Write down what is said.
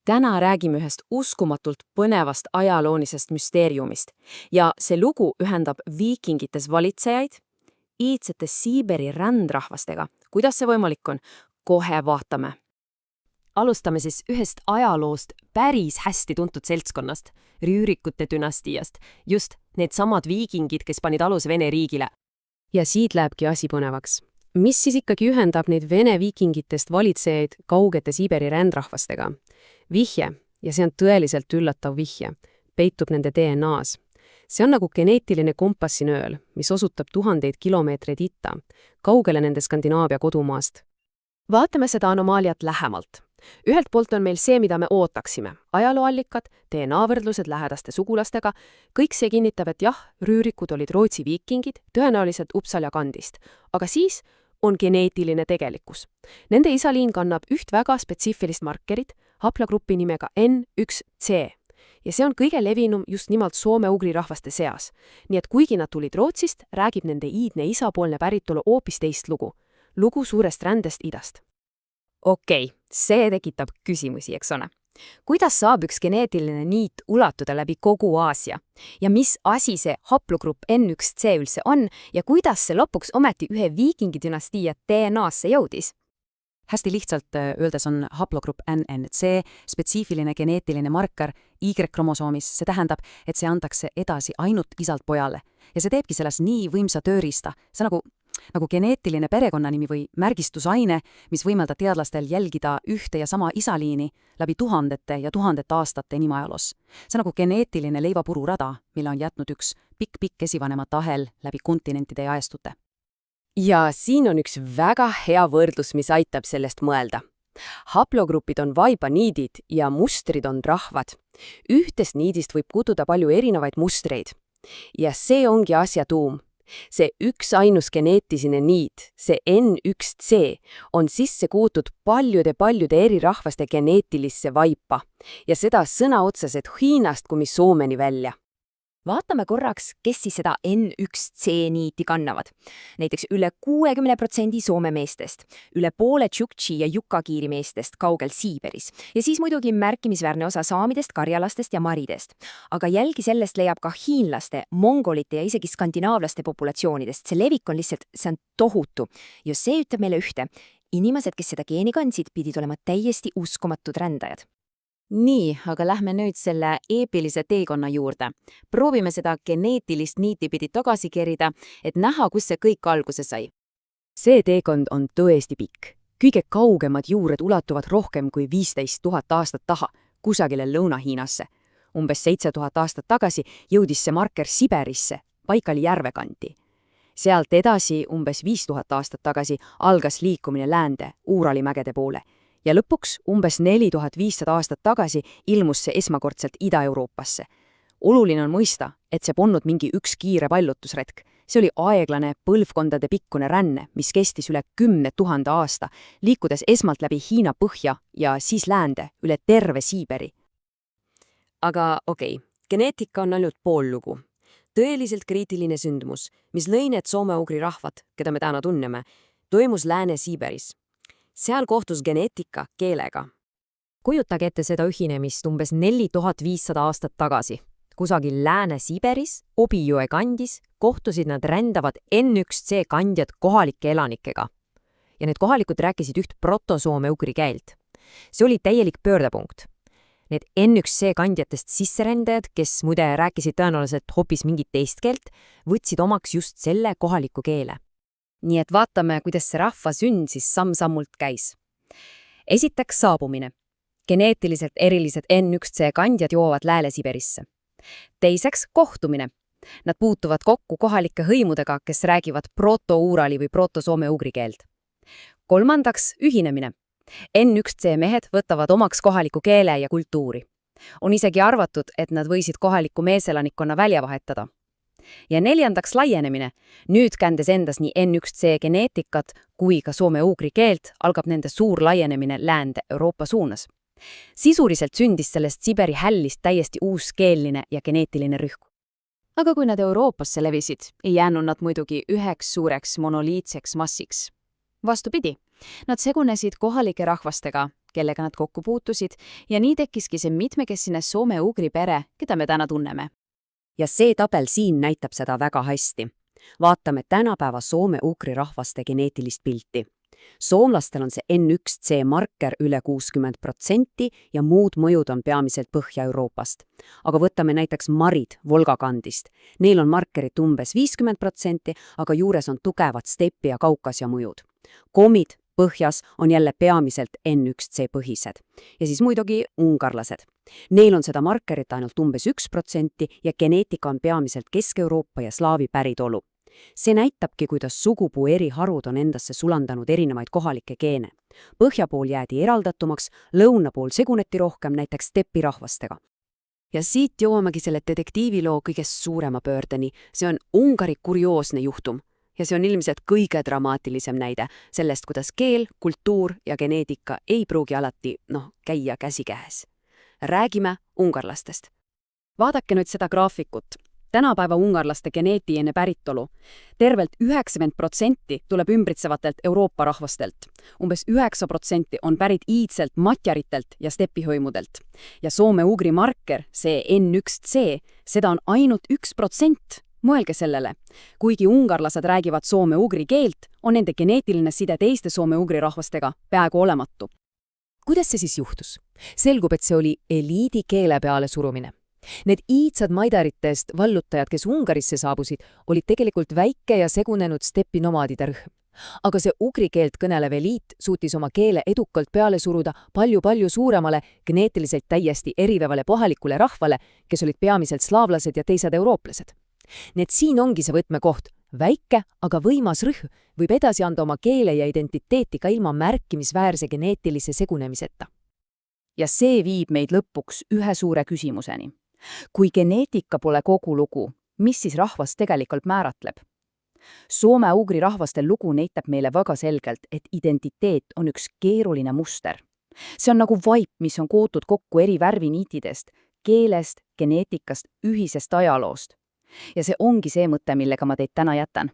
Täna räägime ühest uskumatult põnevast ajaloonisest müsteeriumist ja see lugu ühendab viikingites valitsejaid iidsete Siiberi rändrahvastega. Kuidas see võimalik on? Kohe vaatame. Alustame siis ühest ajaloost päris hästi tuntud seltskonnast, Rüürikute dünastiast, just needsamad viikingid, kes panid aluse Vene riigile. Ja siit lähebki asi põnevaks. Mis siis ikkagi ühendab neid Vene viikingitest valitsejaid kaugete Siiberi rändrahvastega? Vihje, ja see on tõeliselt üllatav vihje, peitub nende DNA-s. See on nagu geneetiline kompassinööl, mis osutab tuhandeid kilomeetreid itta, kaugele nende Skandinaavia kodumaast. Vaatame seda anomaaliat lähemalt. Ühelt poolt on meil see, mida me ootaksime. Ajalooallikad, DNA-võrdlused lähedaste sugulastega, kõik see kinnitab, et jah, Rüürikud olid Rootsi viikingid, tõenäoliselt Uppsala kandist. Aga siis on geneetiline tegelikkus. Nende isaliin kannab üht väga spetsiifilist markerit, haplogrupi nimega N1C. Ja see on kõige levinum just nimelt soome-ugri rahvaste seas. Nii et kuigi nad tulid Rootsist, räägib nende iidne isapoolne päritolu hoopis teist lugu. Lugu suurest rändest idast. Okei, see tekitab küsimusi, eks ole. Kuidas saab üks geneetiline niit ulatuda läbi kogu Aasia? Ja mis asi see haplogrupp N1C üldse on ja kuidas see lõpuks ometi ühe viikingi dünastia DNA-sse jõudis? Hästi lihtsalt öeldes on haplogrupp NNC spetsiifiline geneetiline marker Y-kromosoomis. See tähendab, et see antakse edasi ainult isalt pojale. Ja see teebki sellest nii võimsa tööriista. See nagu geneetiline perekonnanimi või märgistusaine, mis võimaldab teadlastel jälgida ühte ja sama isaliini läbi tuhandete ja tuhandete aastate inimajaloos. See nagu geneetiline leivapururada, mille on jätnud üks pikk esivanemate ahel läbi kontinentide ja ajastute. Ja siin on üks väga hea võrdlus, mis aitab sellest mõelda. Haplogrupid on vaibaniidid ja mustrid on rahvad. Ühtest niidist võib kududa palju erinevaid mustreid. Ja see ongi asja tuum. See üks ainus geneetiline niit, see N1C, on sisse kuutud paljude eri rahvaste geneetilisse vaipa ja seda sõna otseselt Hiinast kuni Soomeni välja. Vaatame korraks, kes siis seda N1C niiti kannavad. Näiteks üle 60% Soome meestest, üle poole Tšuktši ja Jukakiiri meestest kaugel Siiberis ja siis muidugi märkimisväärne osa saamidest, karjalastest ja maridest. Aga jälgi sellest leiab ka hiinlaste, mongolite ja isegi skandinaavlaste populatsioonidest. See levik on lihtsalt, see on tohutu. Ja see ütleb meile ühte. Inimesed, kes seda geeni kandsid, pidid olema täiesti uskumatud rändajad. Nii, aga lähme nüüd selle eepilise teekonna juurde. Proovime seda geneetilist niiti pidi tagasi kerida, et näha, kus see kõik alguse sai. See teekond on tõesti pikk. Kõige kaugemad juured ulatuvad rohkem kui 15 000 aastat taha, kusagile Lõuna-Hiinasse. Umbes 7000 aastat tagasi jõudis see marker Siberisse, Baikali järve kanti. Sealt edasi umbes 5000 aastat tagasi algas liikumine läände, Uurali mägede poole. Ja lõpuks umbes 4500 aastat tagasi ilmus see esmakordselt Ida-Euroopasse. Oluline on mõista, et see polnud mingi üks kiire pallutusretk. See oli aeglane põlvkondade pikkune ränne, mis kestis üle 10 000 aasta, liikudes esmalt läbi Hiina põhja ja siis läände üle terve Siiberi. Aga okei, geneetika on ainult pool lugu. Tõeliselt kriitiline sündmus, mis lõi need soome-ugri rahvad, keda me täna tunneme, toimus Lääne-Siiberis. Seal kohtus geneetika keelega. Kujutage ette seda ühinemist umbes 4500 aastat tagasi. Kusagil Lääne-Siberis, Obijõe kandis, kohtusid nad rändavad N1C kandjad kohalike elanikega. Ja need kohalikud rääkisid üht proto-soome-ugri keelt. See oli täielik pöördepunkt. Need N1C kandjatest sisserändajad, kes muide rääkisid tõenäoliselt hoopis mingit teist keelt, võtsid omaks just selle kohaliku keele. Nii et vaatame, kuidas see rahva sünd siis samm-sammult käis. Esiteks saabumine. Geneetiliselt erilised N1C kandjad jõuavad Lääne-Siberisse. Teiseks kohtumine. Nad puutuvad kokku kohalike hõimudega, kes räägivad proto-uurali või proto-soome-ugri keelt. Kolmandaks ühinemine. N1C mehed võtavad omaks kohaliku keele ja kultuuri. On isegi arvatud, et nad võisid kohaliku meeselanikkonna välja vahetada. Ja neljandaks laienemine. Nüüd kändes endas nii N1C geneetikat kui ka soome-ugri keelt, algab nende suur laienemine läände Euroopa suunas. Sisuliselt sündis sellest Siberi hällist täiesti uus keelline ja geneetiline rühm. Aga kui nad Euroopasse levisid, ei jäänud nad muidugi üheks suureks monoliitseks massiks. Vastupidi, Nad segunesid kohalike rahvastega, kellega nad kokku puutusid, ja nii tekkiski see mitmekesine soome-ugri pere, keda me täna tunneme. Ja see tabel siin näitab seda väga hästi. Vaatame tänapäeva soome-ugri rahvaste geneetilist pilti. Soomlastel on see N1C marker üle 60% ja muud mõjud on peamiselt Põhja-Euroopast. Aga võtame näiteks marid Volga-kandist. Neil on markerit umbes 50%, aga juures on tugevad stepi ja Kaukasia mõjud. Komid põhjas on jälle peamiselt N1C põhised. Ja siis muidugi ungarlased. Neil on seda markerit ainult umbes 1% ja geneetika on peamiselt Kesk-Euroopa ja slaavi päritolu. See näitabki, kuidas sugupuu eri harud on endasse sulandanud erinevaid kohalikke geene. Põhja pool jäädi eraldatumaks, lõuna pool seguneti rohkem näiteks stepirahvastega. Ja siit jõuamegi selle detektiiviloo kõige suurema pöördeni. See on Ungari kurioosne juhtum. Ja see on ilmselt kõige dramaatilisem näide sellest, kuidas keel, kultuur ja geneetika ei pruugi alati, käia käsikäes. Räägime ungarlastest. Vaadake nüüd seda graafikut. Tänapäeva ungarlaste geneetiline päritolu. Tervelt 90% tuleb ümbritsevatelt Euroopa rahvastelt. Umbes 9% on pärit iidselt matjaritelt ja stepihõimudelt. Ja soome-ugri marker, see N1C, seda on ainult 1%. Mõelge sellele. Kuigi ungarlased räägivad soome-ugri keelt, on nende geneetiline side teiste soome-ugri rahvastega peaaegu olematu. Kuidas see siis juhtus? Selgub, et see oli eliidi keele peale surumine. Need iidsad maidaritest vallutajad, kes Ungarisse saabusid, olid tegelikult väike ja segunenud stepinomaadide rühm. Aga see ugri keelt kõnelev eliit suutis oma keele edukalt peale suruda palju-palju suuremale, geneetiliselt täiesti erivevale kohalikule rahvale, kes olid peamiselt slaavlased ja teised eurooplased. Need siin ongi see võtmekoht. Väike, aga võimas rühm võib edasi anda oma keele ja identiteeti ka ilma märkimisväärse geneetilise segunemiseta. Ja see viib meid lõpuks ühe suure küsimuseni. Kui geneetika pole kogu lugu, mis siis rahvast tegelikult määratleb? Soome-ugri rahvaste lugu näitab meile väga selgelt, et identiteet on üks keeruline muster. See on nagu vaip, mis on kootud kokku eri värviniitidest, keelest, geneetikast, ühisest ajaloost. Ja see ongi see mõte, millega ma teid täna jätan.